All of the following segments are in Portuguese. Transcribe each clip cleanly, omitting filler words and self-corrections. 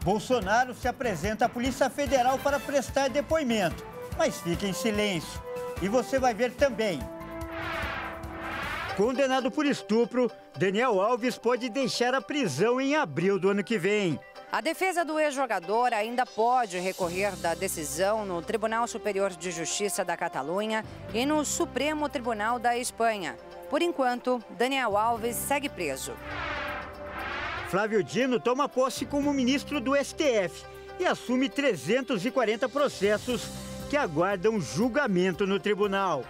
Bolsonaro se apresenta à Polícia Federal para prestar depoimento, mas fica em silêncio. E você vai ver também. Condenado por estupro, Daniel Alves pode deixar a prisão em abril do ano que vem. A defesa do ex-jogador ainda pode recorrer da decisão no Tribunal Superior de Justiça da Catalunha e no Supremo Tribunal da Espanha. Por enquanto, Daniel Alves segue preso. Flávio Dino toma posse como ministro do STF e assume 340 processos que aguardam julgamento no tribunal.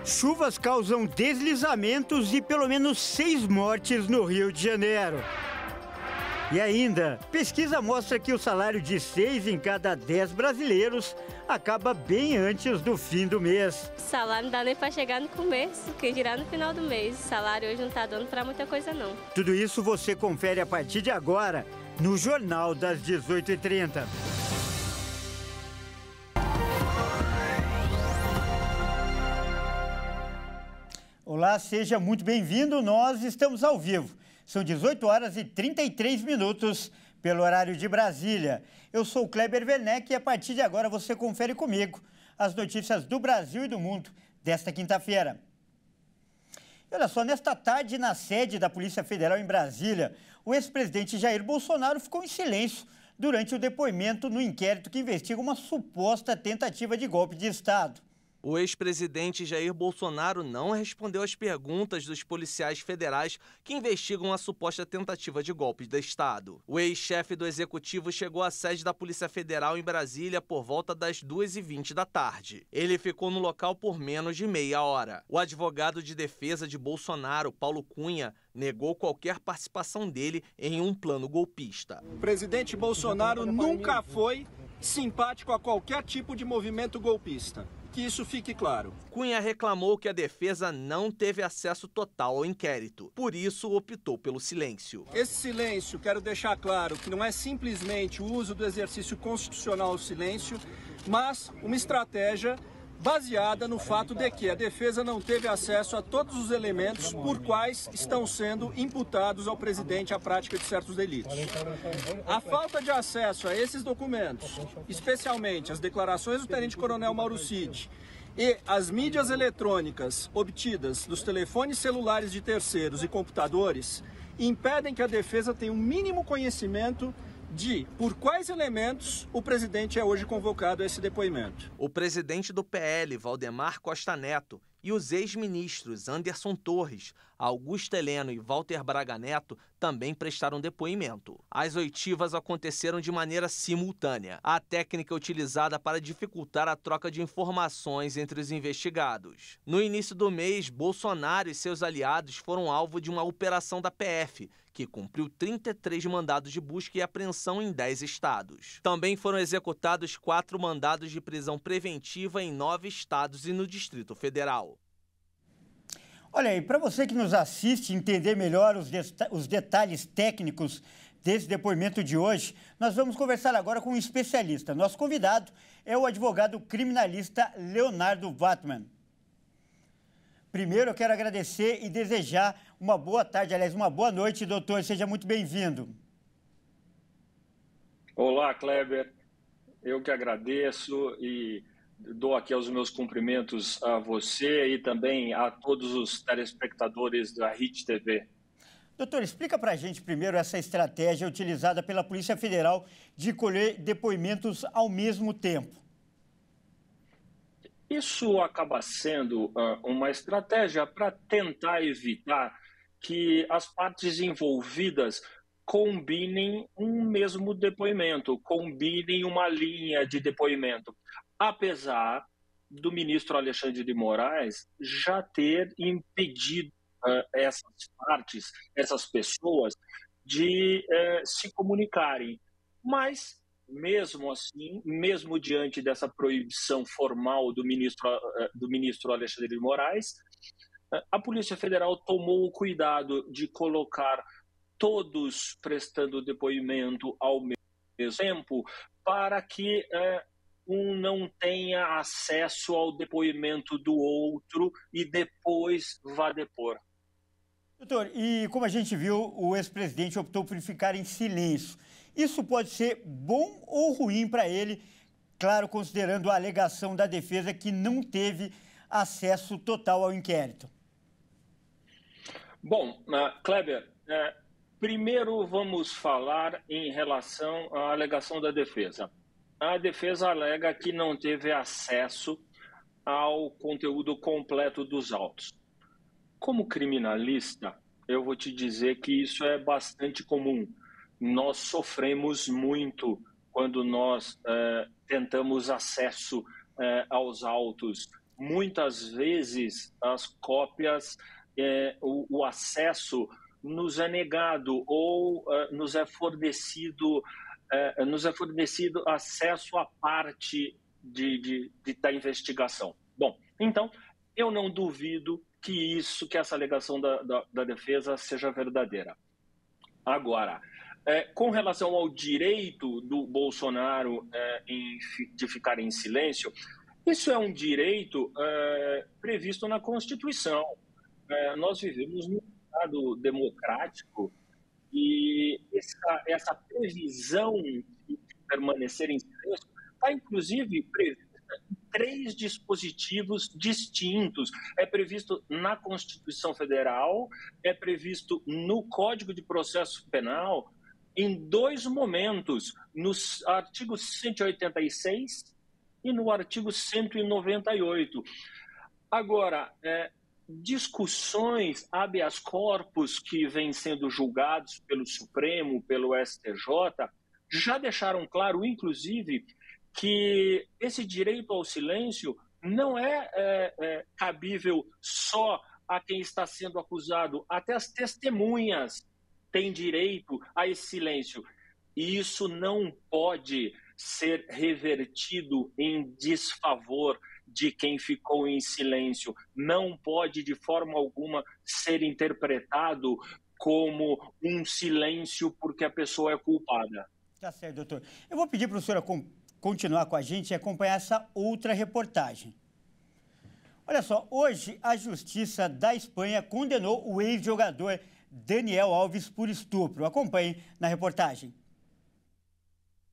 Chuvas causam deslizamentos e pelo menos 6 mortes no Rio de Janeiro. E ainda, pesquisa mostra que o salário de 6 em cada 10 brasileiros acaba bem antes do fim do mês. O salário não dá nem para chegar no começo, que dirá no final do mês. O salário hoje não está dando para muita coisa, não. Tudo isso você confere a partir de agora no Jornal das 18h30. Olá, seja muito bem-vindo. Nós estamos ao vivo. São 18 horas e 33 minutos pelo horário de Brasília. Eu sou o Kleber Werneck e a partir de agora você confere comigo as notícias do Brasil e do mundo desta quinta-feira. Olha só, nesta tarde, na sede da Polícia Federal em Brasília, o ex-presidente Jair Bolsonaro ficou em silêncio durante o depoimento no inquérito que investiga uma suposta tentativa de golpe de Estado. O ex-presidente Jair Bolsonaro não respondeu às perguntas dos policiais federais que investigam a suposta tentativa de golpe de Estado. O ex-chefe do executivo chegou à sede da Polícia Federal em Brasília por volta das 2h20 da tarde. Ele ficou no local por menos de meia hora. O advogado de defesa de Bolsonaro, Paulo Cunha, negou qualquer participação dele em um plano golpista. O presidente Bolsonaro nunca foi simpático a qualquer tipo de movimento golpista. Que isso fique claro. Cunha reclamou que a defesa não teve acesso total ao inquérito, por isso optou pelo silêncio. Esse silêncio, quero deixar claro que não é simplesmente o uso do exercício constitucional ao silêncio, mas uma estratégia baseada no fato de que a defesa não teve acesso a todos os elementos por quais estão sendo imputados ao presidente a prática de certos delitos. A falta de acesso a esses documentos, especialmente as declarações do tenente-coronel Mauro Cid e as mídias eletrônicas obtidas dos telefones celulares de terceiros e computadores, impedem que a defesa tenha um mínimo conhecimento de por quais elementos o presidente é hoje convocado a esse depoimento. O presidente do PL, Valdemar Costa Neto, e os ex-ministros Anderson Torres, Augusto Heleno e Walter Braga Neto também prestaram depoimento. As oitivas aconteceram de maneira simultânea, a técnica utilizada para dificultar a troca de informações entre os investigados. No início do mês, Bolsonaro e seus aliados foram alvo de uma operação da PF, que cumpriu 33 mandados de busca e apreensão em 10 estados. Também foram executados 4 mandados de prisão preventiva em 9 estados e no Distrito Federal. Olha aí, para você que nos assiste entender melhor os detalhes técnicos desse depoimento de hoje, nós vamos conversar agora com um especialista. Nosso convidado é o advogado criminalista Leonardo Wattmann. Primeiro, eu quero agradecer e desejar uma boa tarde, aliás, uma boa noite, doutor. Seja muito bem-vindo. Olá, Kleber. Eu que agradeço e dou aqui os meus cumprimentos a você e também a todos os telespectadores da HIT TV. Doutor, explica para a gente primeiro essa estratégia utilizada pela Polícia Federal de colher depoimentos ao mesmo tempo. Isso acaba sendo uma estratégia para tentar evitar que as partes envolvidas combinem um mesmo depoimento, combinem uma linha de depoimento, apesar do ministro Alexandre de Moraes já ter impedido essas partes, essas pessoas, de se comunicarem. Mas, mesmo assim, mesmo diante dessa proibição formal do ministro Alexandre de Moraes, a Polícia Federal tomou o cuidado de colocar todos prestando depoimento ao mesmo tempo, para que um não tenha acesso ao depoimento do outro e depois vá depor. Doutor, e como a gente viu, o ex-presidente optou por ficar em silêncio. Isso pode ser bom ou ruim para ele, claro, considerando a alegação da defesa que não teve acesso total ao inquérito. Bom, Kleber, primeiro vamos falar em relação à alegação da defesa. A defesa alega que não teve acesso ao conteúdo completo dos autos. Como criminalista, eu vou te dizer que isso é bastante comum. Nós sofremos muito quando nós tentamos acesso aos autos. Muitas vezes as cópias, o acesso nos é negado ou nos é fornecido acesso à parte da investigação. Bom, então eu não duvido que essa alegação da defesa seja verdadeira. Agora, com relação ao direito do Bolsonaro de ficar em silêncio, isso é um direito previsto na Constituição. Nós vivemos num Estado democrático e essa previsão de permanecer em silêncio está, inclusive, prevista em 3 dispositivos distintos. É previsto na Constituição Federal, é previsto no Código de Processo Penal, em 2 momentos, nos artigos 186 e no artigo 198. Agora, discussões habeas corpus que vêm sendo julgados pelo Supremo, pelo STJ, já deixaram claro, inclusive, que esse direito ao silêncio não é cabível só a quem está sendo acusado, até as testemunhas têm direito a esse silêncio. E isso não pode ser revertido em desfavor de quem ficou em silêncio. Não pode, de forma alguma, ser interpretado como um silêncio porque a pessoa é culpada. Tá certo, doutor. Eu vou pedir para o senhor continuar com a gente e acompanhar essa outra reportagem. Olha só, hoje a Justiça da Espanha condenou o ex-jogador Daniel Alves por estupro. Acompanhe na reportagem.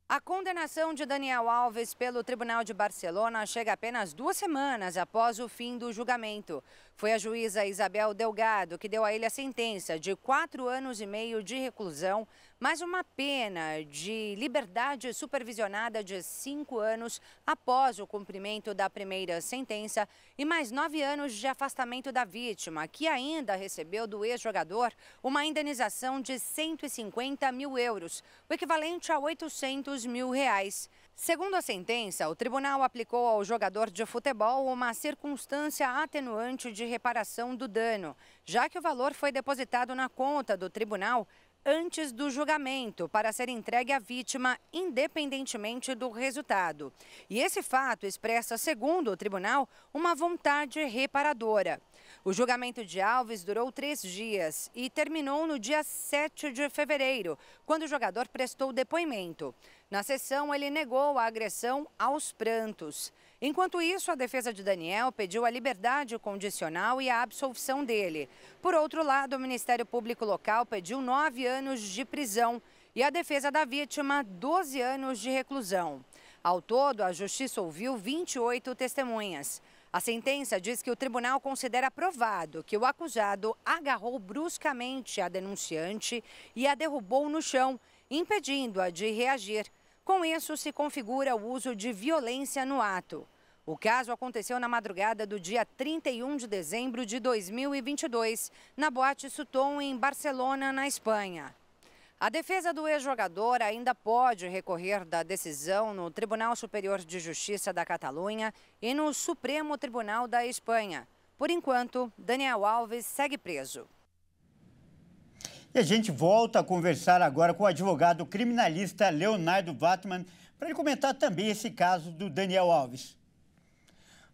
A condenação de Daniel Alves pelo Tribunal de Barcelona chega apenas 2 semanas após o fim do julgamento. Foi a juíza Isabel Delgado que deu a ele a sentença de 4 anos e meio de reclusão, mais uma pena de liberdade supervisionada de 5 anos após o cumprimento da primeira sentença e mais 9 anos de afastamento da vítima, que ainda recebeu do ex-jogador uma indenização de 150 mil euros, o equivalente a 800 mil reais. Segundo a sentença, o tribunal aplicou ao jogador de futebol uma circunstância atenuante de reparação do dano, já que o valor foi depositado na conta do tribunal antes do julgamento para ser entregue à vítima, independentemente do resultado. E esse fato expressa, segundo o tribunal, uma vontade reparadora. O julgamento de Alves durou 3 dias e terminou no dia 7 de fevereiro, quando o jogador prestou depoimento. Na sessão, ele negou a agressão aos prantos. Enquanto isso, a defesa de Daniel pediu a liberdade condicional e a absolvição dele. Por outro lado, o Ministério Público Local pediu 9 anos de prisão e a defesa da vítima 12 anos de reclusão. Ao todo, a Justiça ouviu 28 testemunhas. A sentença diz que o tribunal considera provado que o acusado agarrou bruscamente a denunciante e a derrubou no chão, impedindo-a de reagir. Com isso, se configura o uso de violência no ato. O caso aconteceu na madrugada do dia 31 de dezembro de 2022, na Boate Sutton, em Barcelona, na Espanha. A defesa do ex-jogador ainda pode recorrer da decisão no Tribunal Superior de Justiça da Catalunha e no Supremo Tribunal da Espanha. Por enquanto, Daniel Alves segue preso. E a gente volta a conversar agora com o advogado criminalista Leonardo Vatman para ele comentar também esse caso do Daniel Alves.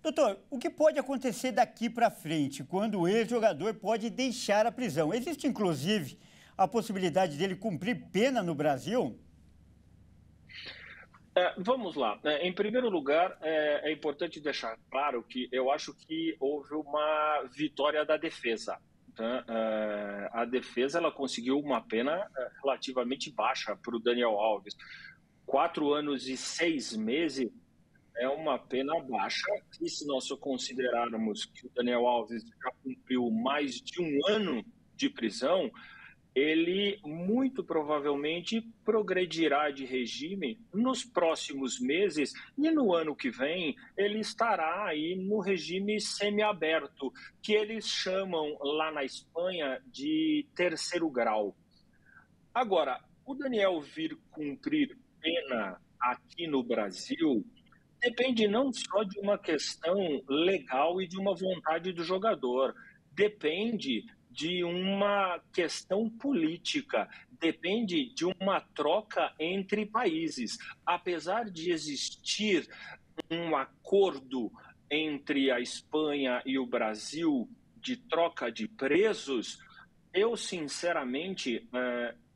Doutor, o que pode acontecer daqui para frente, quando o ex-jogador pode deixar a prisão? Existe, inclusive, a possibilidade dele cumprir pena no Brasil? Vamos lá. Em primeiro lugar, é importante deixar claro que eu acho que houve uma vitória da defesa. tá? A defesa ela conseguiu uma pena relativamente baixa para o Daniel Alves. 4 anos e 6 meses é uma pena baixa, e se nós considerarmos que o Daniel Alves já cumpriu mais de 1 ano de prisão, ele muito provavelmente progredirá de regime nos próximos meses e no ano que vem ele estará aí no regime semiaberto, que eles chamam lá na Espanha de terceiro grau. Agora, o Daniel vir cumprir pena aqui no Brasil depende não só de uma questão legal e de uma vontade do jogador, depende de uma questão política, depende de uma troca entre países. Apesar de existir um acordo entre a Espanha e o Brasil de troca de presos, eu, sinceramente,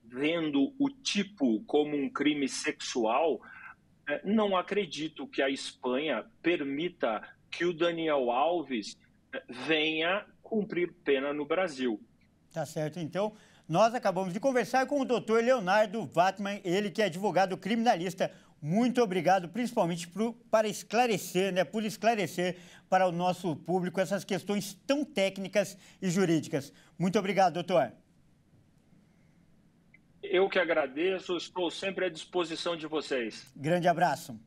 vendo o tipo como um crime sexual, não acredito que a Espanha permita que o Daniel Alves venha cumprir pena no Brasil. Tá certo, então. Nós acabamos de conversar com o doutor Leonardo Wattmann, ele que é advogado criminalista. Muito obrigado, principalmente por esclarecer para o nosso público essas questões tão técnicas e jurídicas. Muito obrigado, doutor. Eu que agradeço, estou sempre à disposição de vocês. Grande abraço.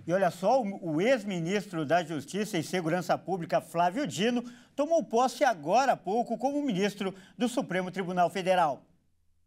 E olha só, o ex-ministro da Justiça e Segurança Pública, Flávio Dino, tomou posse agora há pouco como ministro do Supremo Tribunal Federal.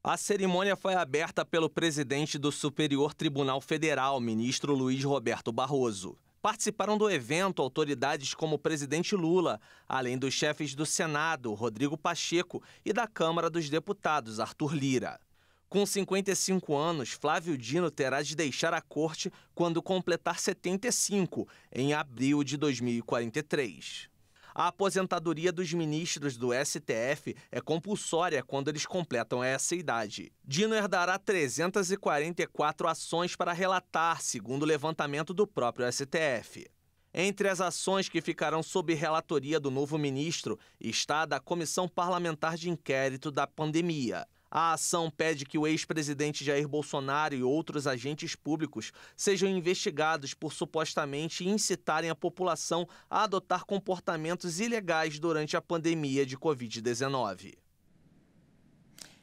A cerimônia foi aberta pelo presidente do Superior Tribunal Federal, ministro Luiz Roberto Barroso. Participaram do evento autoridades como o presidente Lula, além dos chefes do Senado, Rodrigo Pacheco, e da Câmara dos Deputados, Arthur Lira. Com 55 anos, Flávio Dino terá de deixar a corte quando completar 75, em abril de 2043. A aposentadoria dos ministros do STF é compulsória quando eles completam essa idade. Dino herdará 344 ações para relatar, segundo o levantamento do próprio STF. Entre as ações que ficarão sob relatoria do novo ministro está a da Comissão Parlamentar de Inquérito da Pandemia. A ação pede que o ex-presidente Jair Bolsonaro e outros agentes públicos sejam investigados por supostamente incitarem a população a adotar comportamentos ilegais durante a pandemia de Covid-19.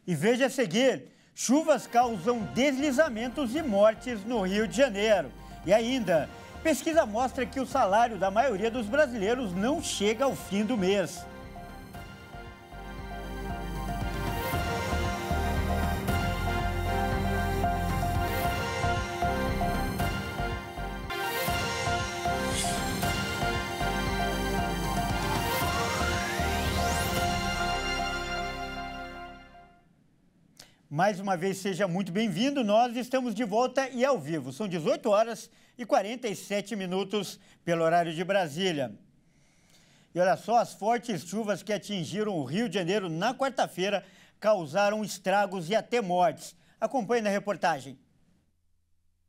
E veja a seguir, chuvas causam deslizamentos e mortes no Rio de Janeiro. E ainda, pesquisa mostra que o salário da maioria dos brasileiros não chega ao fim do mês. Mais uma vez, seja muito bem-vindo. Nós estamos de volta e ao vivo. São 18 horas e 47 minutos pelo horário de Brasília. E olha só, as fortes chuvas que atingiram o Rio de Janeiro na quarta-feira causaram estragos e até mortes. Acompanhe na reportagem.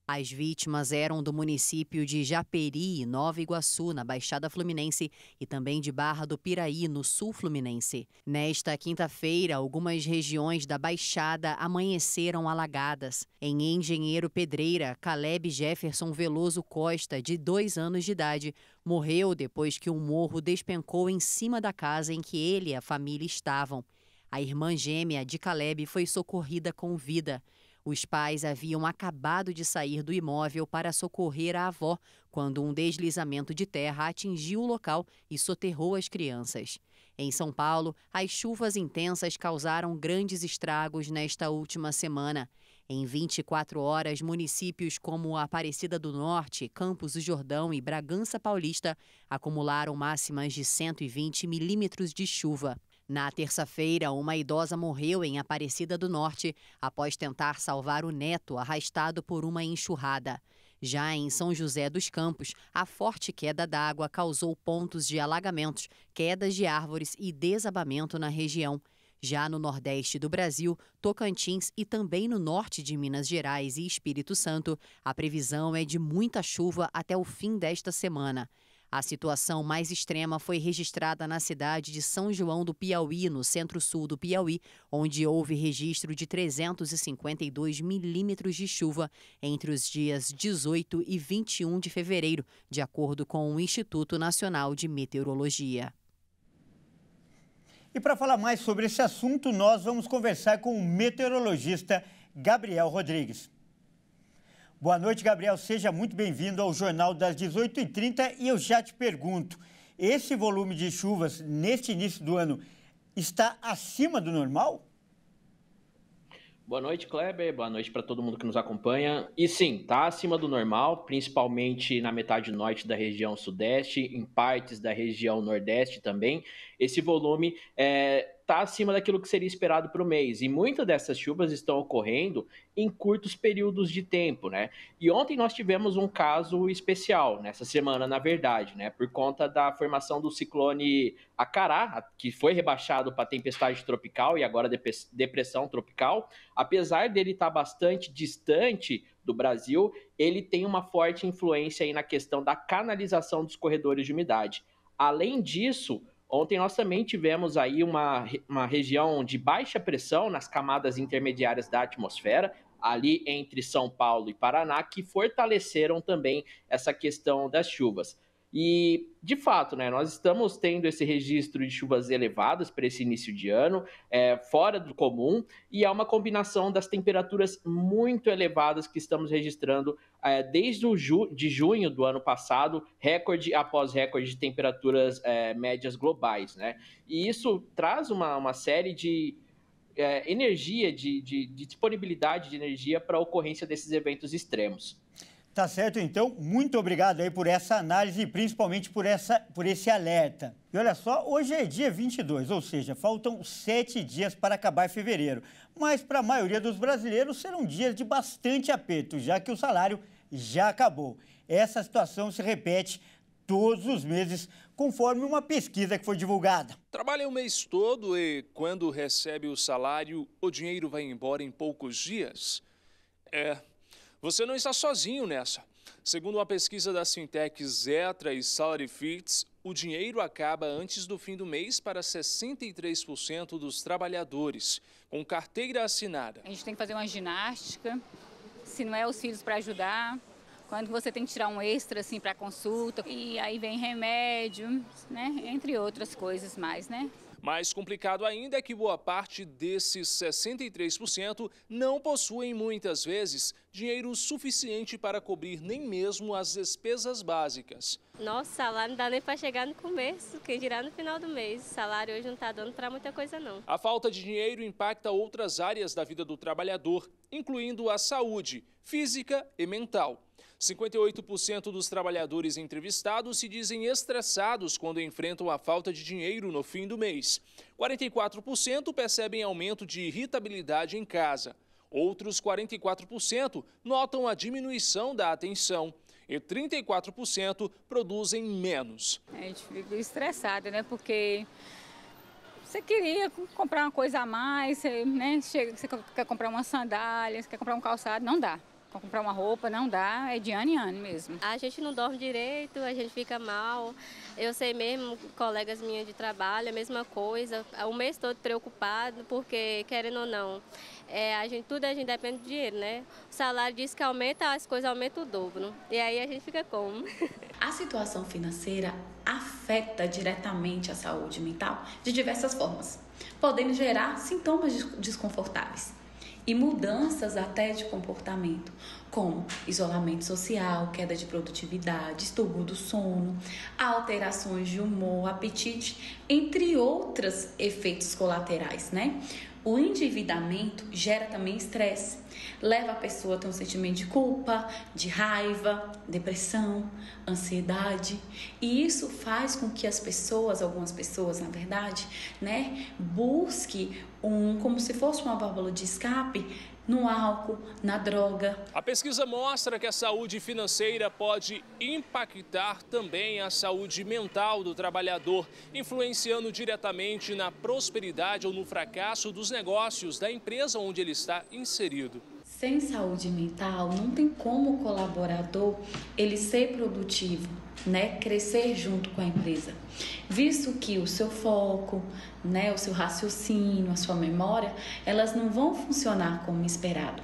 As vítimas eram do município de Japeri, Nova Iguaçu, na Baixada Fluminense, e também de Barra do Piraí, no Sul Fluminense. Nesta quinta-feira, algumas regiões da Baixada amanheceram alagadas. Em Engenheiro Pedreira, Caleb Jefferson Veloso Costa, de 2 anos de idade, morreu depois que um morro despencou em cima da casa em que ele e a família estavam. A irmã gêmea de Caleb foi socorrida com vida. Os pais haviam acabado de sair do imóvel para socorrer a avó quando um deslizamento de terra atingiu o local e soterrou as crianças. Em São Paulo, as chuvas intensas causaram grandes estragos nesta última semana. Em 24 horas, municípios como Aparecida do Norte, Campos do Jordão e Bragança Paulista acumularam máximas de 120 milímetros de chuva. Na terça-feira, uma idosa morreu em Aparecida do Norte após tentar salvar o neto arrastado por uma enxurrada. Já em São José dos Campos, a forte queda d'água causou pontos de alagamentos, quedas de árvores e desabamento na região. Já no Nordeste do Brasil, Tocantins e também no norte de Minas Gerais e Espírito Santo, a previsão é de muita chuva até o fim desta semana. A situação mais extrema foi registrada na cidade de São João do Piauí, no centro-sul do Piauí, onde houve registro de 352 milímetros de chuva entre os dias 18 e 21 de fevereiro, de acordo com o Instituto Nacional de Meteorologia. E para falar mais sobre esse assunto, nós vamos conversar com o meteorologista Gabriel Rodrigues. Boa noite, Gabriel. Seja muito bem-vindo ao Jornal das 18h30 e eu já te pergunto, esse volume de chuvas neste início do ano está acima do normal? Boa noite, Kleber. Boa noite para todo mundo que nos acompanha. E sim, está acima do normal, principalmente na metade norte da região sudeste, em partes da região nordeste também. Esse volume está acima daquilo que seria esperado para o mês. E muitas dessas chuvas estão ocorrendo em curtos períodos de tempo, né? E ontem nós tivemos um caso especial, nessa semana, na verdade, né? Por conta da formação do ciclone Acará, que foi rebaixado para tempestade tropical e agora depressão tropical. Apesar dele estar bastante distante do Brasil, ele tem uma forte influência aí na questão da canalização dos corredores de umidade. Além disso, ontem nós também tivemos aí uma região de baixa pressão nas camadas intermediárias da atmosfera, ali entre São Paulo e Paraná, que fortaleceram também essa questão das chuvas. E, de fato, né, nós estamos tendo esse registro de chuvas elevadas para esse início de ano, fora do comum, e é uma combinação das temperaturas muito elevadas que estamos registrando desde de junho do ano passado, recorde após recorde de temperaturas médias globais, né? E isso traz uma série de energia, de disponibilidade de energia para a ocorrência desses eventos extremos. Tá certo, então. Muito obrigado aí por essa análise e principalmente por esse alerta. E olha só, hoje é dia 22, ou seja, faltam 7 dias para acabar fevereiro. Mas para a maioria dos brasileiros serão dias de bastante aperto, já que o salário já acabou. Essa situação se repete todos os meses, conforme uma pesquisa que foi divulgada. Trabalha o mês todo e, quando recebe o salário, o dinheiro vai embora em poucos dias? Você não está sozinho nessa. Segundo uma pesquisa da Sintec Zetra e Salary Fits, o dinheiro acaba antes do fim do mês para 63% dos trabalhadores, com carteira assinada. A gente tem que fazer uma ginástica, se não é os filhos para ajudar, quando você tem que tirar um extra assim para consulta, e aí vem remédio, né? Entre outras coisas mais, né? Mais complicado ainda é que boa parte desses 63% não possuem, muitas vezes, dinheiro suficiente para cobrir nem mesmo as despesas básicas. Nosso salário não dá nem para chegar no começo, que dirá no final do mês. O salário hoje não está dando para muita coisa, não. A falta de dinheiro impacta outras áreas da vida do trabalhador, incluindo a saúde física e mental. 58% dos trabalhadores entrevistados se dizem estressados quando enfrentam a falta de dinheiro no fim do mês. 44% percebem aumento de irritabilidade em casa. Outros 44% notam a diminuição da atenção. E 34% produzem menos. A gente fica estressada, né? Porque você queria comprar uma coisa a mais, né? Você quer comprar uma sandália, você quer comprar um calçado, não dá. Para comprar uma roupa, não dá, é de ano em ano mesmo. A gente não dorme direito, a gente fica mal. Eu sei mesmo, colegas minhas de trabalho, a mesma coisa. O mês todo preocupado, porque, querendo ou não, tudo a gente depende do dinheiro, né? O salário diz que aumenta, as coisas aumentam o dobro. E aí a gente fica como? A situação financeira afeta diretamente a saúde mental de diversas formas, podendo gerar sintomas desconfortáveis e mudanças até de comportamento, como isolamento social, queda de produtividade, distúrbio do sono, alterações de humor, apetite, entre outros efeitos colaterais, né? O endividamento gera também estresse, leva a pessoa a ter um sentimento de culpa, de raiva, depressão, ansiedade, e isso faz com que as pessoas, algumas pessoas na verdade, né, busque como se fosse uma válvula de escape no álcool, na droga. A pesquisa mostra que a saúde financeira pode impactar também a saúde mental do trabalhador, influenciando diretamente na prosperidade ou no fracasso dos negócios da empresa onde ele está inserido. Sem saúde mental, não tem como o colaborador ele ser produtivo, né, crescer junto com a empresa, visto que o seu foco, né, o seu raciocínio, a sua memória, elas não vão funcionar como esperado.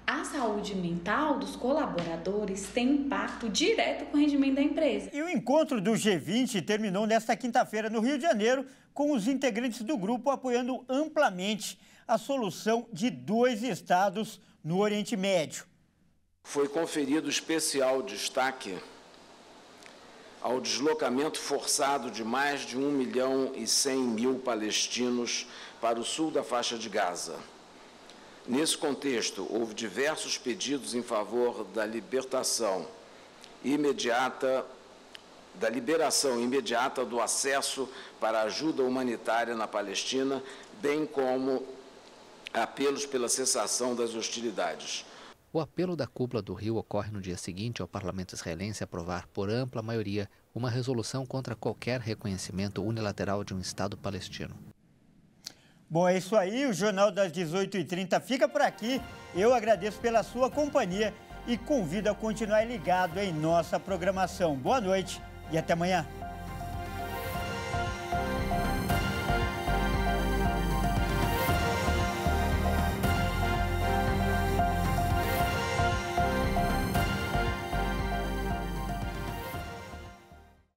A saúde mental dos colaboradores tem impacto direto com o rendimento da empresa. E o encontro do G20 terminou nesta quinta-feira no Rio de Janeiro, com os integrantes do grupo apoiando amplamente a solução de 2 estados no Oriente Médio. Foi conferido especial destaque ao deslocamento forçado de mais de 1.100.000 palestinos para o sul da faixa de Gaza. Nesse contexto, houve diversos pedidos em favor da liberação imediata do acesso para ajuda humanitária na Palestina, bem como apelos pela cessação das hostilidades. O apelo da cúpula do Rio ocorre no dia seguinte ao parlamento israelense aprovar por ampla maioria uma resolução contra qualquer reconhecimento unilateral de um Estado palestino. Bom, é isso aí, o Jornal das 18h30 fica por aqui. Eu agradeço pela sua companhia e convido a continuar ligado em nossa programação. Boa noite e até amanhã.